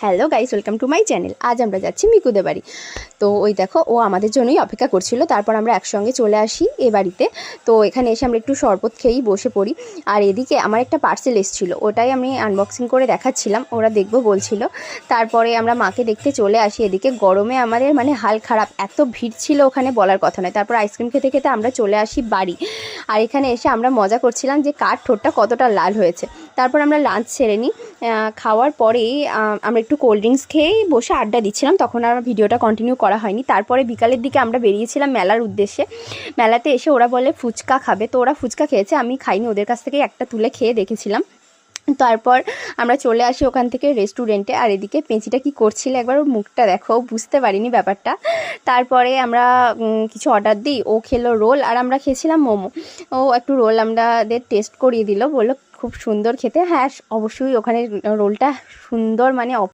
Hello guys, welcome to my channel. আজ আমরা যাচ্ছি মিকুদের বাড়ি। তো ওই দেখো, ও আমাদের জন্যই অপেক্ষা করছিল। তারপর আমরা একসঙ্গে চলে আসি এ বাড়িতে। তো এখানে এসে আমরা একটু শরবত খেয়েই বসে পড়ি। আর এদিকে আমার একটা পার্সেল এসেছিলো, ওটাই আমি আনবক্সিং করে দেখাচ্ছিলাম, ওরা দেখবো বলছিল। তারপরে আমরা মাকে দেখতে চলে আসি। এদিকে গরমে আমাদের মানে হাল খারাপ, এত ভিড় ছিল ওখানে বলার কথা নয়। তারপর আইসক্রিম খেতে খেতে আমরা চলে আসি বাড়ি। আর এখানে এসে আমরা মজা করছিলাম যে কার ঠোঁটটা কতটা লাল হয়েছে। তারপর আমরা লাঞ্চ সেরে নিই। খাওয়ার পরেই আমরা একটু কোল্ড ড্রিঙ্কস খেয়েই বসে আড্ডা দিচ্ছিলাম, তখন আর ভিডিওটা কন্টিনিউ করা হয়নি। তারপরে বিকালের দিকে আমরা বেরিয়েছিলাম মেলার উদ্দেশ্যে। মেলাতে এসে ওরা বলে ফুচকা খাবে, তো ওরা ফুচকা খেয়েছে, আমি খাইনি, ওদের কাছ থেকে একটা তুলে খেয়ে দেখেছিলাম। তারপর আমরা চলে আসি ওখান থেকে রেস্টুরেন্টে। আর এদিকে পেঁচিটা কি করছিল একবার ওর মুখটা দেখো, বুঝতে পারিনি ব্যাপারটা। তারপরে আমরা কিছু অর্ডার দিই, ও খেলো রোল আর আমরা খেয়েছিলাম মোমো। ও একটু রোল আমাদের টেস্ট করিয়ে দিল, বললো খুব সুন্দর খেতে। হ্যাঁ, অবশ্যই ওখানে রোলটা সুন্দর, মানে